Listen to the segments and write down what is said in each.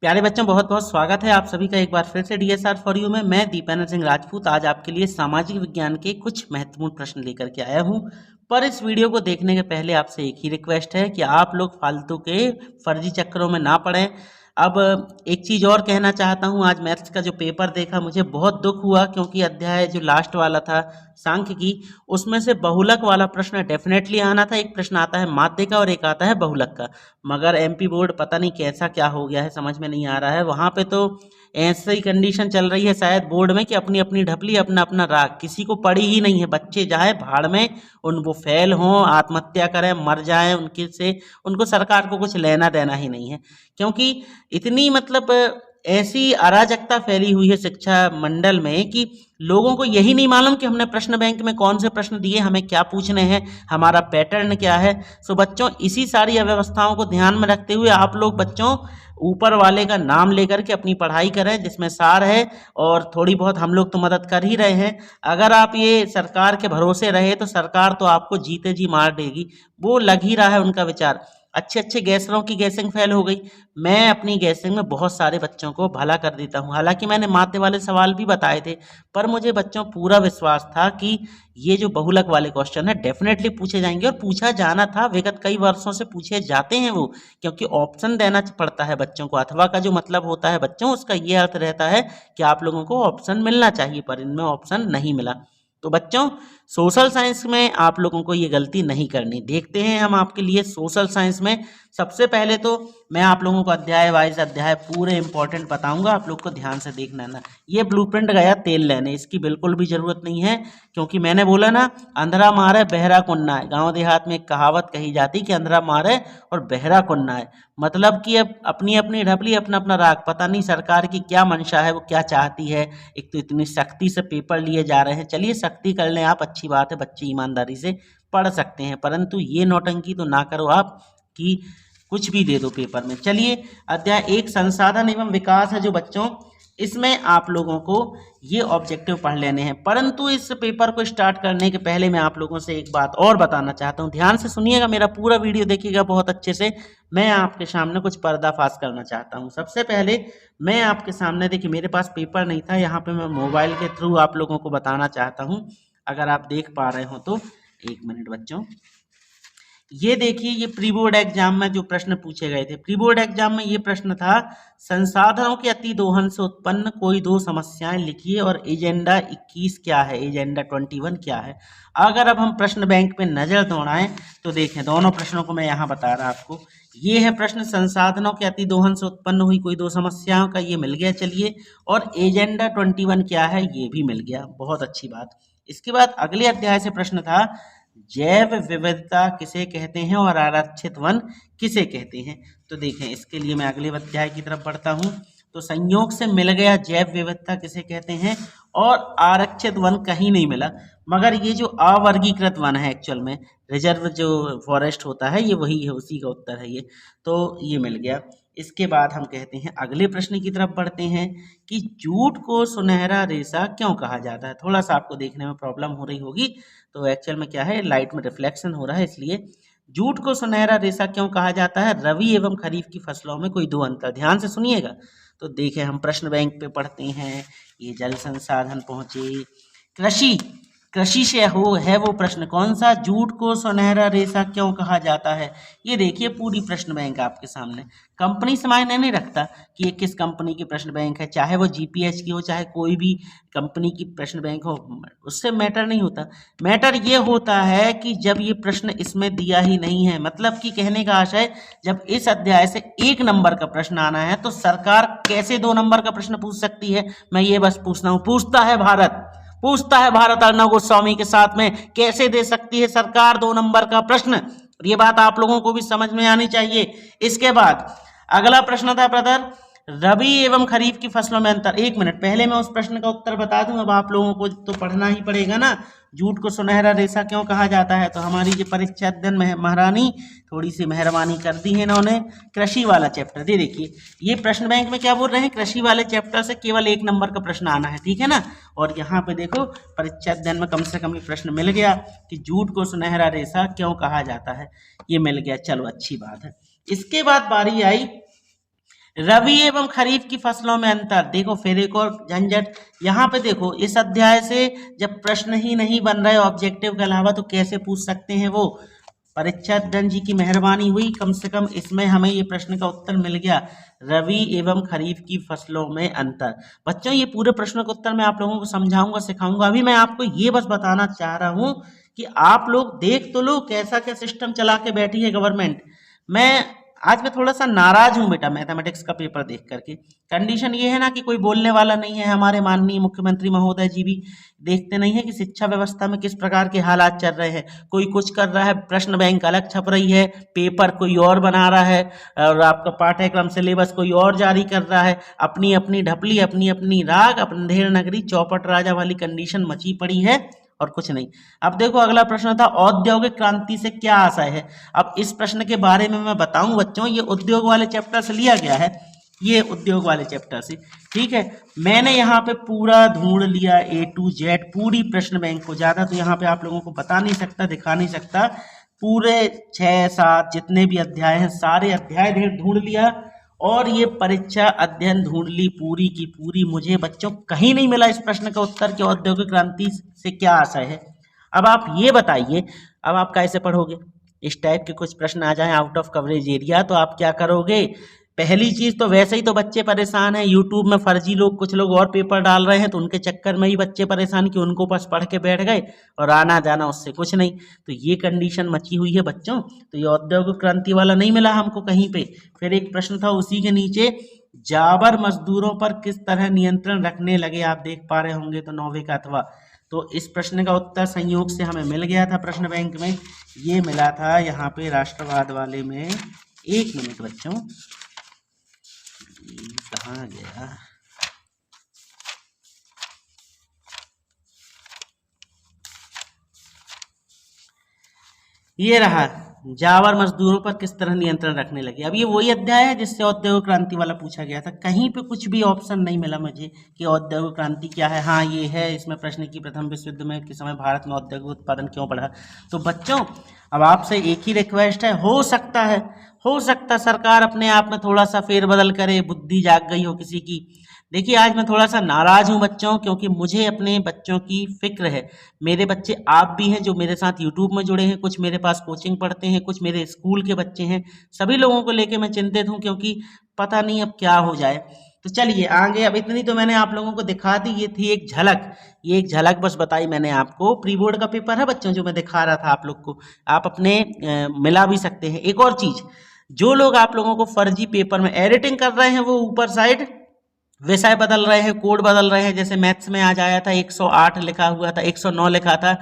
प्यारे बच्चों, बहुत बहुत स्वागत है आप सभी का एक बार फिर से डीएसआर फॉर यू में। मैं दीपेंद्र सिंह राजपूत आज आपके लिए सामाजिक विज्ञान के कुछ महत्वपूर्ण प्रश्न लेकर के आया हूं। पर इस वीडियो को देखने के पहले आपसे एक ही रिक्वेस्ट है कि आप लोग फालतू के फर्जी चक्करों में ना पड़ें। अब एक चीज़ और कहना चाहता हूं, आज मैथ्स का जो पेपर देखा मुझे बहुत दुख हुआ, क्योंकि अध्याय जो लास्ट वाला था सांख्यिकी, उसमें से बहुलक वाला प्रश्न डेफिनेटली आना था। एक प्रश्न आता है माध्य का और एक आता है बहुलक का, मगर एमपी बोर्ड पता नहीं कैसा क्या हो गया है, समझ में नहीं आ रहा है। वहाँ पे तो ऐसी ही कंडीशन चल रही है शायद बोर्ड में कि अपनी अपनी ढपली अपना अपना राग, किसी को पड़ी ही नहीं है। बच्चे जाए भाड़ में, वो फेल हों, आत्महत्या करें, मर जाएं, उनके से उनको सरकार को कुछ लेना देना ही नहीं है। क्योंकि इतनी ऐसी अराजकता फैली हुई है शिक्षा मंडल में कि लोगों को यही नहीं मालूम कि हमने प्रश्न बैंक में कौन से प्रश्न दिए, हमें क्या पूछने हैं, हमारा पैटर्न क्या है। सो बच्चों, इसी सारी अव्यवस्थाओं को ध्यान में रखते हुए आप लोग बच्चों ऊपर वाले का नाम लेकर के अपनी पढ़ाई करें, जिसमें सार है। और थोड़ी बहुत हम लोग तो मदद कर ही रहे हैं। अगर आप ये सरकार के भरोसे रहे तो सरकार तो आपको जीते जी मार देगी, वो लग ही रहा है उनका विचार। अच्छे अच्छे गैसरों की गैसिंग फेल हो गई। मैं अपनी गैसिंग में बहुत सारे बच्चों को भला कर देता हूँ, हालांकि मैंने माध्य वाले सवाल भी बताए थे, पर मुझे बच्चों पूरा विश्वास था कि ये जो बहुलक वाले क्वेश्चन है डेफिनेटली पूछे जाएंगे, और पूछा जाना था। विगत कई वर्षों से पूछे जाते हैं वो, क्योंकि ऑप्शन देना पड़ता है बच्चों को। अथवा का जो मतलब होता है बच्चों, उसका ये अर्थ रहता है कि आप लोगों को ऑप्शन मिलना चाहिए, पर इनमें ऑप्शन नहीं मिला। तो बच्चों, सोशल साइंस में आप लोगों को ये गलती नहीं करनी। देखते हैं हम आपके लिए सोशल साइंस में। सबसे पहले तो मैं आप लोगों को अध्याय वाइज अध्याय पूरे इंपॉर्टेंट बताऊंगा, आप लोग को ध्यान से देखना ना। ये ब्लूप्रिंट गया तेल लेने, इसकी बिल्कुल भी जरूरत नहीं है, क्योंकि मैंने बोला ना, अंधरा मारे बहरा कुन्ना है। गाँव देहात में एक कहावत कही जाती कि अंधरा मारे और बहरा कुन्ना है, मतलब कि अब अपनी अपनी ढपली अपना अपना राग। पता नहीं सरकार की क्या मंशा है, वो क्या चाहती है। एक तो इतनी सख्ती से पेपर लिए जा रहे हैं, चलिए सख्ती कर लें आप, अच्छी बात है, बच्चे ईमानदारी से पढ़ सकते हैं, परंतु ये नौटंकी तो ना करो आप कि कुछ भी दे दो पेपर में। चलिए, अध्याय 1 संसाधन एवं विकास है जो बच्चों, इसमें आप लोगों को ये ऑब्जेक्टिव पढ़ लेने हैं। परंतु इस पेपर को स्टार्ट करने के पहले मैं आप लोगों से एक बात और बताना चाहता हूँ, ध्यान से सुनिएगा, मेरा पूरा वीडियो देखिएगा बहुत अच्छे से। मैं आपके सामने कुछ पर्दाफाश करना चाहता हूँ। सबसे पहले मैं आपके सामने, देखिए मेरे पास पेपर नहीं था, यहाँ पे मैं मोबाइल के थ्रू आप लोगों को बताना चाहता हूँ। अगर आप देख पा रहे हो तो एक मिनट बच्चों, ये देखिए, ये प्री बोर्ड एग्जाम में जो प्रश्न पूछे गए थे। प्री बोर्ड एग्जाम में ये प्रश्न था, संसाधनों के अति दोहन से उत्पन्न कोई दो समस्याएं लिखिए और एजेंडा 21 क्या है, एजेंडा 21 क्या है। अगर अब हम प्रश्न बैंक पे नजर दौड़ाएं तो देखें, दोनों प्रश्नों को मैं यहाँ बता रहा आपको। ये है प्रश्न, संसाधनों के अति दोहन से उत्पन्न हुई कोई दो समस्याओं का, ये मिल गया चलिए। और एजेंडा 21 क्या है, ये भी मिल गया, बहुत अच्छी बात। इसके बाद अगले अध्याय से प्रश्न था, जैव विविधता किसे कहते हैं और आरक्षित वन किसे कहते हैं। तो देखें, इसके लिए मैं अगले अध्याय की तरफ बढ़ता हूं। तो संयोग से मिल गया जैव विविधता किसे कहते हैं, और आरक्षित वन कहीं नहीं मिला, मगर ये जो अवर्गीकृत वन है, एक्चुअल में रिजर्व जो फॉरेस्ट होता है, ये वही है, उसी का उत्तर है ये। तो ये मिल गया। इसके बाद हम कहते हैं, अगले प्रश्न की तरफ बढ़ते हैं कि जूट को सुनहरा रेशा क्यों कहा जाता है। थोड़ा सा आपको देखने में प्रॉब्लम हो रही होगी, तो एक्चुअल में क्या है, लाइट में रिफ्लेक्शन हो रहा है, इसलिए। जूट को सुनहरा रेशा क्यों कहा जाता है, रबी एवं खरीफ की फसलों में कोई दो अंतर। ध्यान से सुनिएगा। तो देखें, हम प्रश्न बैंक पे पढ़ते हैं, ये जल संसाधन पहुंचे, कृषि, कृषि से है वो प्रश्न कौन सा, जूट को सुनहरा रेशा क्यों कहा जाता है। ये देखिए पूरी प्रश्न बैंक आपके सामने। कंपनी से मायने नहीं रखता कि ये किस कंपनी की प्रश्न बैंक है, चाहे वो जीपीएच की हो, चाहे कोई भी कंपनी की प्रश्न बैंक हो, उससे मैटर नहीं होता। मैटर ये होता है कि जब ये प्रश्न इसमें दिया ही नहीं है, मतलब कि कहने का आशय, जब इस अध्याय से 1 नंबर का प्रश्न आना है तो सरकार कैसे 2 नंबर का प्रश्न पूछ सकती है। मैं ये बस पूछता हूँ, पूछता है भारत अर्णव गोस्वामी के साथ में, कैसे दे सकती है सरकार 2 नंबर का प्रश्न। ये बात आप लोगों को भी समझ में आनी चाहिए। इसके बाद अगला प्रश्न था ब्रदर, रबी एवं खरीफ की फसलों में अंतर। एक मिनट, पहले मैं उस प्रश्न का उत्तर बता दूं, अब आप लोगों को तो पढ़ना ही पड़ेगा ना। जूट को सुनहरा रेशा क्यों कहा जाता है, तो हमारी जो परीक्षा अध्ययन महारानी थोड़ी सी मेहरबानी कर दी है इन्होंने, कृषि वाला चैप्टर दे। देखिए, ये प्रश्न बैंक में क्या बोल रहे हैं, कृषि वाले चैप्टर से केवल 1 नंबर का प्रश्न आना है, ठीक है ना। और यहाँ पे देखो, परीक्षा अध्ययन में कम से कम ये प्रश्न मिल गया कि जूट को सुनहरा रेशा क्यों कहा जाता है, ये मिल गया, चलो अच्छी बात है। इसके बाद बारी आई रबी एवं खरीफ की फसलों में अंतर। देखो फिर एक और झंझट, यहाँ पे देखो इस अध्याय से जब प्रश्न ही नहीं बन रहे ऑब्जेक्टिव के अलावा तो कैसे पूछ सकते हैं वो। परीक्षा दंड जी की मेहरबानी हुई, कम से कम इसमें हमें ये प्रश्न का उत्तर मिल गया, रबी एवं खरीफ की फसलों में अंतर। बच्चों ये पूरे प्रश्न का उत्तर मैं आप लोगों को समझाऊंगा सिखाऊंगा। अभी मैं आपको ये बस बताना चाह रहा हूँ कि आप लोग देख तो लो कैसा क्या सिस्टम चला के बैठी है गवर्नमेंट। मैं आज मैं थोड़ा सा नाराज हूं बेटा मैथमेटिक्स का पेपर देख करके। कंडीशन ये है ना कि कोई बोलने वाला नहीं है, हमारे माननीय मुख्यमंत्री महोदय जी भी देखते नहीं है कि शिक्षा व्यवस्था में किस प्रकार के हालात चल रहे हैं। कोई कुछ कर रहा है, प्रश्न बैंक अलग छप रही है, पेपर कोई और बना रहा है, और आपका पाठ्यक्रम सिलेबस कोई और जारी कर रहा है। अपनी अपनी ढपली, अपनी अपनी राग, अंधेर नगरी चौपट राजा वाली कंडीशन मची पड़ी है और कुछ नहीं। अब देखो अगला प्रश्न था, औद्योगिक क्रांति से क्या आशय है। अब इस प्रश्न के बारे में मैं बताऊं बच्चों, ये उद्योग वाले चैप्टर से लिया गया है, ये उद्योग वाले चैप्टर से, ठीक है। मैंने यहाँ पे पूरा ढूंढ लिया A to Z पूरी प्रश्न बैंक को, ज्यादा तो यहाँ पे आप लोगों को बता नहीं सकता, दिखा नहीं सकता। पूरे 6-7 जितने भी अध्याय हैं सारे अध्याय ढूंढ लिया, और ये परीक्षा अध्ययन ढूंढ ली पूरी की पूरी। मुझे बच्चों कहीं नहीं मिला इस प्रश्न का उत्तर कि औद्योगिक क्रांति से क्या आशय है। अब आप ये बताइए, अब आप कैसे पढ़ोगे। इस टाइप के कुछ प्रश्न आ जाएं आउट ऑफ कवरेज एरिया तो आप क्या करोगे। पहली चीज तो वैसे ही तो बच्चे परेशान हैं, यूट्यूब में फर्जी लोग कुछ लोग और पेपर डाल रहे हैं, तो उनके चक्कर में ही बच्चे परेशान कि उनको बस पढ़ के बैठ गए और आना जाना उससे कुछ नहीं। तो ये कंडीशन मची हुई है बच्चों। तो ये औद्योगिक क्रांति वाला नहीं मिला हमको कहीं पे। फिर एक प्रश्न था उसी के नीचे, जाबर मजदूरों पर किस तरह नियंत्रण रखने लगे। आप देख पा रहे होंगे तो 9वीं का अथवा। तो इस प्रश्न का उत्तर संयोग से हमें मिल गया था प्रश्न बैंक में, ये मिला था यहाँ पे राष्ट्रवाद वाले में। एक मिनट बच्चों, कहाँ गया, ये रहा, जावर मजदूरों पर किस तरह नियंत्रण रखने लगे। अब ये वही अध्याय है जिससे औद्योगिक क्रांति वाला पूछा गया था। कहीं पे कुछ भी ऑप्शन नहीं मिला मुझे कि औद्योगिक क्रांति क्या है। हाँ ये है इसमें प्रश्न की प्रथम विश्व युद्ध में किस समय भारत में औद्योगिक उत्पादन क्यों बढ़ा। तो बच्चों अब आपसे एक ही रिक्वेस्ट है, हो सकता सरकार अपने आप में थोड़ा सा फेरबदल करे, बुद्धि जाग गई हो किसी की। देखिए आज मैं थोड़ा सा नाराज हूं बच्चों, क्योंकि मुझे अपने बच्चों की फिक्र है। मेरे बच्चे आप भी हैं जो मेरे साथ यूट्यूब में जुड़े हैं, कुछ मेरे पास कोचिंग पढ़ते हैं, कुछ मेरे स्कूल के बच्चे हैं। सभी लोगों को लेके मैं चिंतित हूं, क्योंकि पता नहीं अब क्या हो जाए। तो चलिए आगे, अब इतनी तो मैंने आप लोगों को दिखा दी, ये थी एक झलक, ये एक झलक बस बताई मैंने आपको। प्री बोर्ड का पेपर है बच्चों जो मैं दिखा रहा था आप लोग को, आप अपने मिला भी सकते हैं। एक और चीज, जो लोग आप लोगों को फर्जी पेपर में एडिटिंग कर रहे हैं वो ऊपर साइड विषय बदल रहे हैं, कोड बदल रहे हैं। जैसे मैथ्स में आज आया था 108 लिखा हुआ था, 109 लिखा था,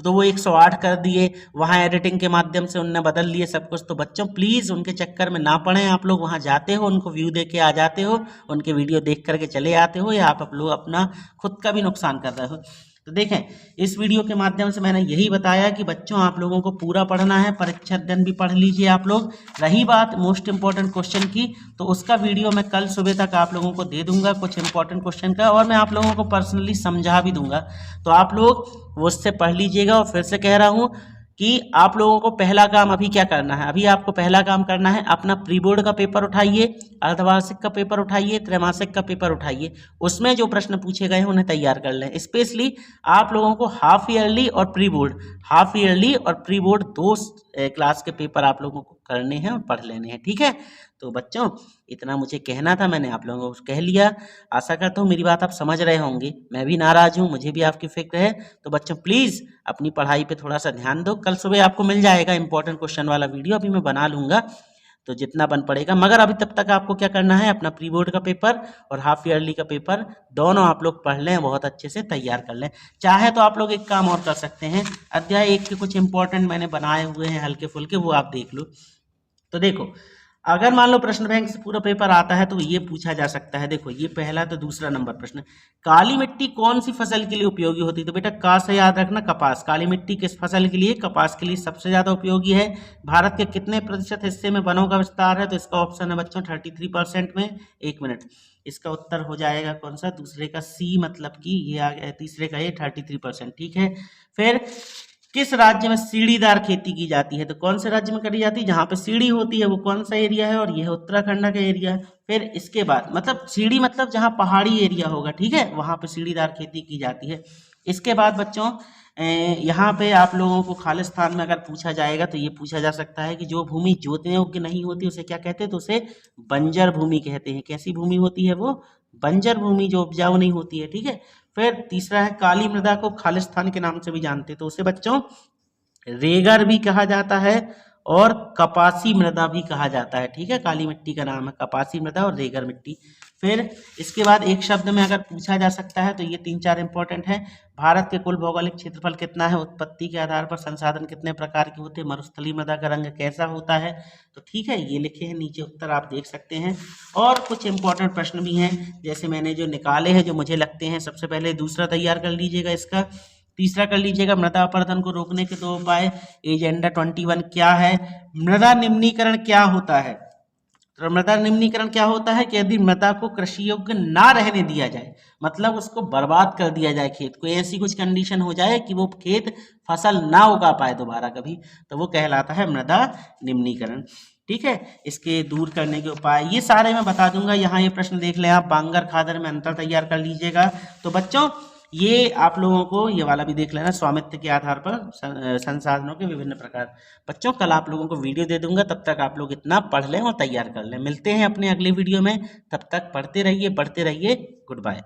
तो वो 108 कर दिए, वहाँ एडिटिंग के माध्यम से उनने बदल लिए सब कुछ। तो बच्चों प्लीज़ उनके चक्कर में ना पड़ें। आप लोग वहाँ जाते हो, उनको व्यू दे के आ जाते हो, उनके वीडियो देख करके चले आते हो, या आप लोग अपना खुद का भी नुकसान कर रहे हो। तो देखें इस वीडियो के माध्यम से मैंने यही बताया कि बच्चों आप लोगों को पूरा पढ़ना है, परीक्षा अध्ययन भी पढ़ लीजिए आप लोग। रही बात मोस्ट इंपॉर्टेंट क्वेश्चन की, तो उसका वीडियो मैं कल सुबह तक आप लोगों को दे दूंगा कुछ इंपॉर्टेंट क्वेश्चन का, और मैं आप लोगों को पर्सनली समझा भी दूंगा। तो आप लोग वो उससे पढ़ लीजिएगा। और फिर से कह रहा हूँ कि आप लोगों को पहला काम अभी क्या करना है, अभी आपको पहला काम करना है अपना प्री बोर्ड का पेपर उठाइए, अर्धवार्षिक का पेपर उठाइए, त्रैमासिक का पेपर उठाइए। उसमें जो प्रश्न पूछे गए हैं उन्हें तैयार कर लें। स्पेशली आप लोगों को हाफ ईयरली और प्री बोर्ड, हाफ ईयरली और प्री बोर्ड 2 क्लास के पेपर आप लोगों को करने हैं और पढ़ लेने हैं, ठीक है। तो बच्चों इतना मुझे कहना था, मैंने आप लोगों को कह लिया। आशा करता हूँ मेरी बात आप समझ रहे होंगे। मैं भी नाराज हूँ, मुझे भी आपकी फिक्र है। तो बच्चों प्लीज़ अपनी पढ़ाई पे थोड़ा सा ध्यान दो। कल सुबह आपको मिल जाएगा इंपॉर्टेंट क्वेश्चन वाला वीडियो, अभी मैं बना लूँगा तो जितना बन पड़ेगा। मगर अभी तब तक आपको क्या करना है, अपना प्री बोर्ड का पेपर और हाफ ईयरली का पेपर दोनों आप लोग पढ़ लें, बहुत अच्छे से तैयार कर लें। चाहे तो आप लोग एक काम और कर सकते हैं, अध्याय 1 के कुछ इंपॉर्टेंट मैंने बनाए हुए हैं हल्के फुल्के, वो आप देख लो। तो देखो अगर मान लो प्रश्न बैंक से पूरा पेपर आता है तो ये पूछा जा सकता है। देखो ये पहला तो दूसरा नंबर प्रश्न, काली मिट्टी कौन सी फसल के लिए उपयोगी होती है। तो बेटा का से याद रखना कपास। काली मिट्टी किस फसल के लिए, कपास के लिए सबसे ज्यादा उपयोगी है। भारत के कितने प्रतिशत हिस्से में वनों का विस्तार है। तो इसका ऑप्शन है बच्चों 33% में। 1 मिनट, इसका उत्तर हो जाएगा कौन सा, दूसरे का सी, मतलब कि ये आ गया, तीसरे का ये 33%, ठीक है। फिर किस राज्य में सीढ़ीदार खेती की जाती है? तो कौन से राज्य में करी जाती है? जहाँ पे सीढ़ी होती है वो कौन सा एरिया है? और यह है उत्तराखंड का एरिया है। फिर इसके बाद मतलब सीढ़ी मतलब जहाँ पहाड़ी एरिया होगा, ठीक है, वहाँ पे सीढ़ीदार खेती की जाती है। इसके बाद बच्चों यहाँ पे आप लोगों को खालिस्तान में अगर पूछा जाएगा तो ये पूछा जा सकता है कि जो भूमि जोतने योग्य नहीं होती उसे क्या कहते हैं? तो उसे बंजर भूमि कहते हैं। कैसी भूमि होती है वो? बंजर भूमि, जो उपजाऊ नहीं होती है, ठीक है। फिर तीसरा है काली मृदा को खालिस्तान के नाम से भी जानते हैं, तो उसे बच्चों रेगर भी कहा जाता है और कपासी मृदा भी कहा जाता है, ठीक है। काली मिट्टी का नाम है कपासी मृदा और रेगर मिट्टी। फिर इसके बाद एक शब्द में अगर पूछा जा सकता है तो ये 3-4 इंपॉर्टेंट है। भारत के कुल भौगोलिक क्षेत्रफल कितना है? उत्पत्ति के आधार पर संसाधन कितने प्रकार के होते हैं? मरुस्थलीय मृदा का रंग कैसा होता है? तो ठीक है, ये लिखे हैं नीचे, उत्तर आप देख सकते हैं। और कुछ इंपॉर्टेंट प्रश्न भी हैं, जैसे मैंने जो निकाले हैं, जो मुझे लगते हैं। सबसे पहले दूसरा तैयार कर लीजिएगा इसका। तीसरा कर लीजिएगा, मृदा अपरदन को रोकने के 2 उपाय। एजेंडा 21 क्या है? मृदा निम्नीकरण क्या होता है? तो मृदा निम्नीकरण क्या होता है कि यदि मृदा को कृषि योग्य ना रहने दिया जाए, मतलब उसको बर्बाद कर दिया जाए, खेत को, ऐसी कुछ कंडीशन हो जाए कि वो खेत फसल ना उगा पाए दोबारा कभी, तो वो कहलाता है मृदा निम्नीकरण, ठीक है। इसके दूर करने के उपाय ये सारे मैं बता दूंगा। यहाँ ये प्रश्न देख लें आप, बांगर खादर में अंतर तैयार कर लीजिएगा। तो बच्चों ये आप लोगों को ये वाला भी देख लेना, स्वामित्व के आधार पर संसाधनों के विभिन्न प्रकार। बच्चों कल आप लोगों को वीडियो दे दूंगा, तब तक आप लोग इतना पढ़ लें और तैयार कर लें। मिलते हैं अपने अगले वीडियो में, तब तक पढ़ते रहिए, बढ़ते रहिए। Good bye.